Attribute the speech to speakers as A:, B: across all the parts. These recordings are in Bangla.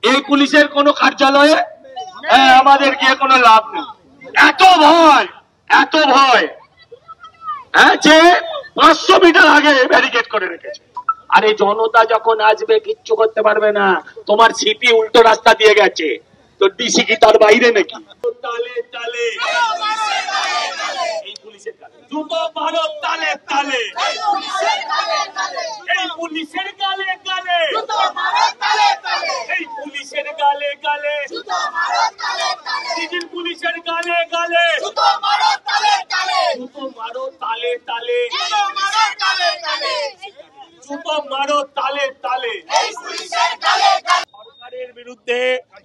A: এই পুলিশের কোনো কার্যালয়ে আমাদের গিয়ে কোনো লাভ নেই। এত ভয়, এত ভয় যে 500 মিটার আগে ব্যারিকেড করে রেখেছে। আরে জনতা যখন আসবে কিচ্ছু করতে পারবে না। তোমার সিপি উল্টো রাস্তা দিয়ে গেছে, তো ডিসি কি তার বাইরে নাকি? তালে তালে এই পুলিশের কাজ, জুতো মারো তালে তালে, এই পুলিশের গালে গালে, এই পুলিশের গালে গালে, সিভিল পুলিশের গালে গালে, জুতো মারো তালে তালে, জুতো মারো তালে তালে, জুতো মারো তালে তালে। সরকারের বিরুদ্ধে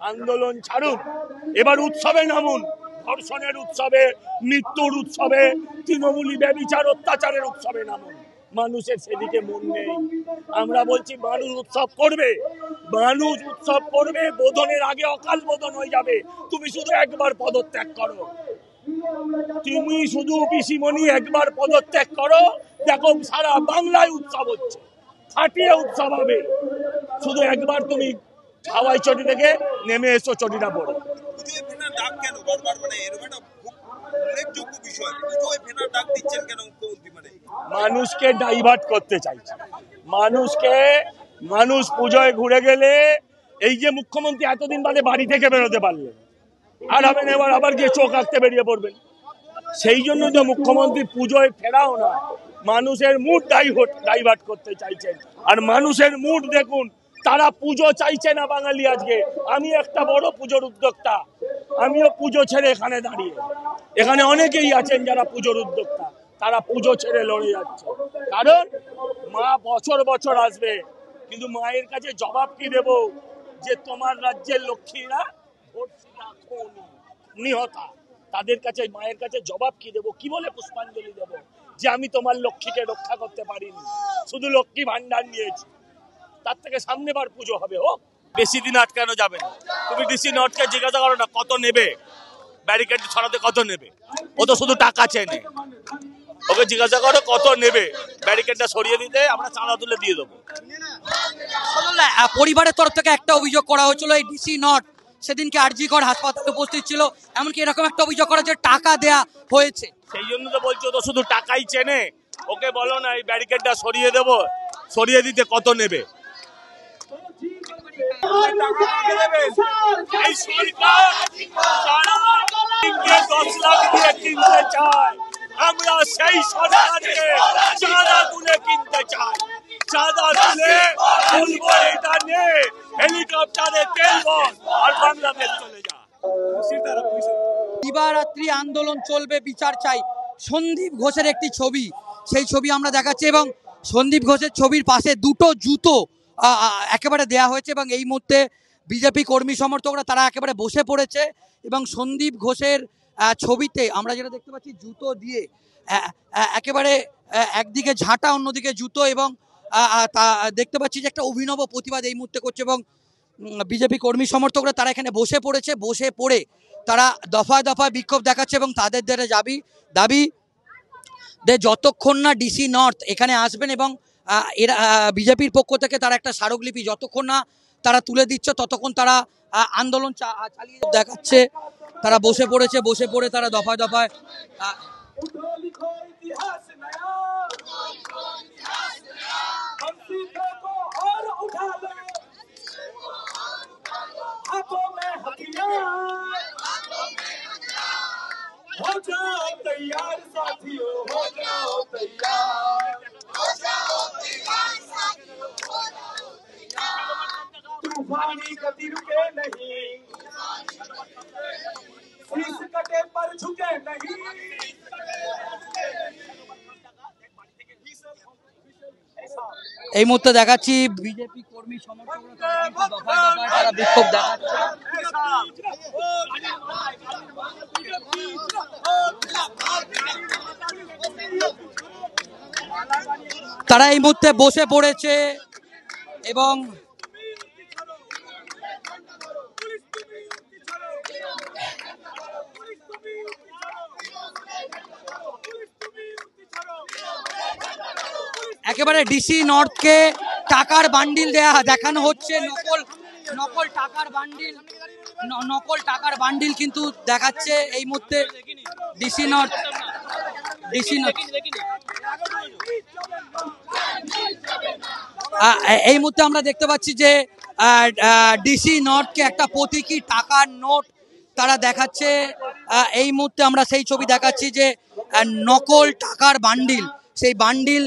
A: আন্দোলন ছাড়ুন, এবার উৎসবে নামুন। ধর্ষণের উৎসবে, মৃত্যুর উৎসবে, তৃণমূলী ব্যভিচার অত্যাচারের উৎসবে নামুন। মানুষের সেদিকে মন নেই। আমরা বলছি মানুষ উৎসব করবে, মানুষ উৎসব করবে। বোধনের আগে অকাল বোধন হয়ে যাবে। তুমি শুধু একবার পদত্যাগ করো, তুমি শুধু পিসিমণি একবার পদত্যাগ করো, দেখো সারা বাংলায় উৎসব হচ্ছে, ফাটিয়ে উৎসব হবে। শুধু একবার তুমি হাওয়াই চটি থেকে নেমে এসো, চটিটা পড়ো। মানুষকে ডাইভার্ট করতে চাইছে, মানুষ পুজোয় ঘুরে গেলে এই যে মুখ্যমন্ত্রী এতদিন বাদে বাড়ি থেকে বেরোতে পারলেন, আর হবেন এবার আবার গিয়ে চোখ আঁকতে বেরিয়ে পড়বেন। সেই জন্য যে মুখ্যমন্ত্রী পুজোয় ফেরাও না, মানুষের মুড ডাইভার্ট করতে চাইছেন। আর মানুষের মুড দেখুন, তারা পুজো চাইছে না বাঙালি আজকে। আমি একটা বড় পুজোর উদ্যোক্তা, আমিও পুজো ছেড়ে এখানে দাঁড়িয়ে। এখানে অনেকেই আছেন যারা পুজোর উদ্যোক্তা, তারা পুজো ছেড়ে লড়ে যাচ্ছে। কারণ মা বছর বছর আসবে, কিন্তু মায়ের কাছে জবাব কি দেব যে তোমার রাজ্যের লক্ষ্মীরা নিহতা, তাদের কাছে মায়ের কাছে জবাব কি দেব? কি বলে পুষ্পাঞ্জলি দেব যে আমি তোমার লক্ষ্মীকে রক্ষা করতে পারিনি, শুধু লক্ষ্মী ভান্ডার নিয়েছি? তার থেকে সামনেবার পুজো হবে, হোক। বেশি দিন আটকানো যাবে না। তুমি ডিসি নর্থকে জিজ্ঞাসা করো না কত নেবে, ব্যারিকেড ছড়াতে কত নেবে। ও তো শুধু টাকা চেনে। ওকে জিজ্ঞাসা করো কত নেবে ব্যারিকেডটা সরিয়ে দিতে, আমরা চাঁদা তুলে দিয়ে দেবো।
B: পরিবারের তরফ থেকে একটা অভিযোগ করা হয়েছিল, এই ডিসি নর্থ সেদিনকে আরজি কর হাসপাতালে উপস্থিত ছিল, এমনকি এরকম একটা অভিযোগ করা যে টাকা দেয়া হয়েছে।
A: সেই জন্য তো বলছো, তো শুধু টাকাই চেনে। ওকে বলো না এই ব্যারিকেডটা সরিয়ে দেবো, সরিয়ে দিতে কত নেবে। এই সরকার 10 লাখ দিয়ে কিনতে চায়, আমরা সেই সরকারকে চাঁদা তুলে কিনতে চাই। চাঁদা তুলে বলবো এটা নে, হেলিকপ্টারে তেল বল আর বাংলাদেশ চলে যা।
B: দিবারাত্রি আন্দোলন চলবে, বিচার চাই। সন্দীপ ঘোষের একটি ছবি, সেই ছবি আমরা দেখাচ্ছি, এবং সন্দীপ ঘোষের ছবির পাশে দুটো জুতো একেবারে দেয়া হয়েছে, এবং এই মুহূর্তে বিজেপি কর্মী সমর্থকরা তারা একেবারে বসে পড়েছে। এবং সন্দীপ ঘোষের ছবিতে আমরা যেটা দেখতে পাচ্ছি, জুতো দিয়ে একেবারে একদিকে ঝাঁটা, অন্যদিকে জুতো, এবং দেখতে পাচ্ছি যে একটা অভিনব প্রতিবাদ এই মুহূর্তে করছে। এবং বিজেপি কর্মী সমর্থকরা তারা এখানে বসে পড়েছে, বসে পড়ে তারা দফায় দফায় বিক্ষোভ দেখাচ্ছে, এবং তাদের দাবি যতক্ষণ না ডিসি নর্থ এখানে আসবেন, এবং এরা বিজেপির পক্ষ থেকে তারা একটা স্মারকলিপি যতক্ষণ না তারা তুলে দিচ্ছে ততক্ষণ তারা আন্দোলন চালিয়ে দেখাচ্ছে। তারা বসে পড়েছে, বসে পড়ে তারা দফায় দফায়
C: तूफानी गति रुके नहीं, शीश कटे पर झुके नहीं।
B: এই মুহূর্তে দেখাচ্ছি বিজেপি কর্মী সমর্থকরা তারা বিক্ষোভ দেখাচ্ছে। তারা এই মুহূর্তে বসে পড়েছে, এবং একেবারে ডিসি নর্থকে টাকার বান্ডিল দেখানো হচ্ছে, নকল টাকার বান্ডিল কিন্তু দেখাচ্ছে এই মুহূর্তে ডিসি নর্থ। এই মুহূর্তে আমরা দেখতে পাচ্ছি যে ডিসি নর্থকে একটা প্রতীকী টাকার নোট তারা দেখাচ্ছে। এই মুহূর্তে আমরা সেই ছবি দেখাচ্ছি যে নকল টাকার বান্ডিল, সেই বান্ডিল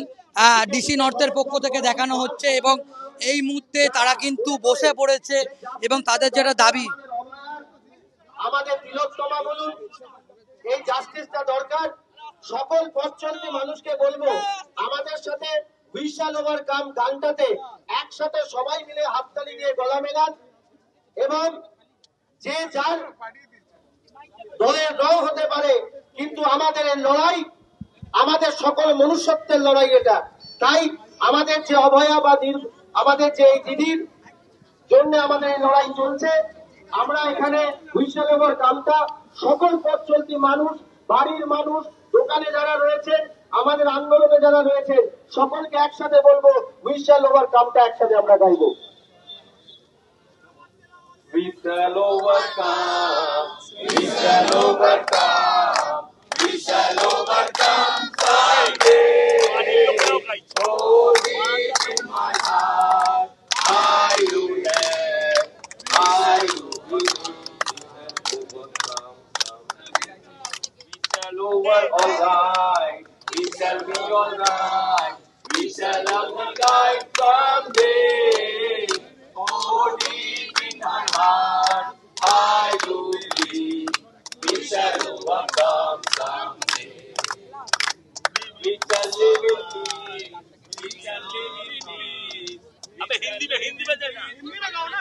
B: ডিসি নর্থের পক্ষ থেকে দেখানো হচ্ছে এবং এই মুহূর্তে তারা কিন্তু বসে পড়েছে এবং তাদের যেটা দাবি,
D: আমাদের তিলোত্তমা বলুন, এই জাস্টিসটা দরকার। সকল পথ চলতি মানুষকে বলবো আমাদের সাথে হুইসেল ওভার কাম গানটাতে একসাথে সবাই মিলে হাততালি দিয়ে গলা মেলান এবং যে যার দলের রং হতে পারে, কিন্তু আমাদের এই লড়াই আমাদের সকল মনুষ্যত্বের লড়াই এটা। তাই আমাদের যে অভয়া বা আমাদের যে এই দিদির জন্য আমাদের এই লড়াই চলছে, আমরা এখানে হুইসেল ওভার কামটা সকল পথ চলতি মানুষ, বাড়ির মানুষ, দোকানে যারা রয়েছেন, আমাদের আন্দোলনে যারা রয়েছেন, সকলকে একসাথে বলবো হুইসেল ওভার কামটা একসাথে আমরা গাইবো।
C: We shall overcome, we shall overcome, we shall overcome Friday. Oh, deep in my heart, I do have, I do overcome. We shall over alright, we shall be alright, we shall have the light someday. Oh, deep in my heart, I do believe we shall overcome someday. We shall live in peace, we shall live in peace. अबे हिंदी में देना। हिंदी में गाओ ना।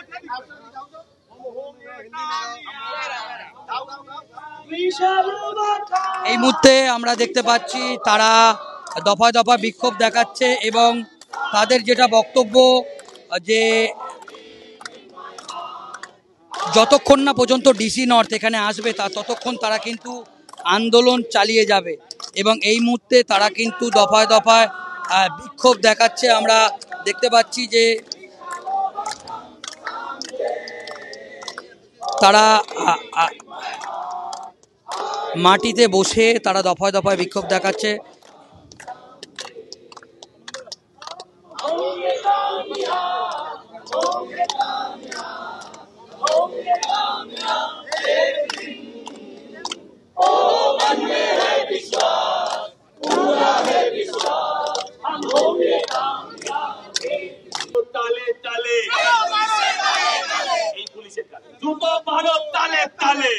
C: We shall overcome.
B: এই মুহূর্তে আমরা দেখতে পাচ্ছি তারা দফায় দফায় বিক্ষোভ দেখাচ্ছে এবং তাদের যেটা বক্তব্য যে যতক্ষণ না পর্যন্ত ডিসি নর্থ এখানে আসবে ততক্ষণ তারা কিন্তু আন্দোলন চালিয়ে যাবে এবং এই মুহূর্তে তারা কিন্তু দফায় দফায় বিক্ষোভ দেখাচ্ছে। আমরা দেখতে পাচ্ছি যে তারা মাটিতে বসে তারা দফায় দফায় বিক্ষোভ দেখাচ্ছে।
A: তালে তালে এই পুলিশের কাজ, দ্রুত ভারত তালে তালে।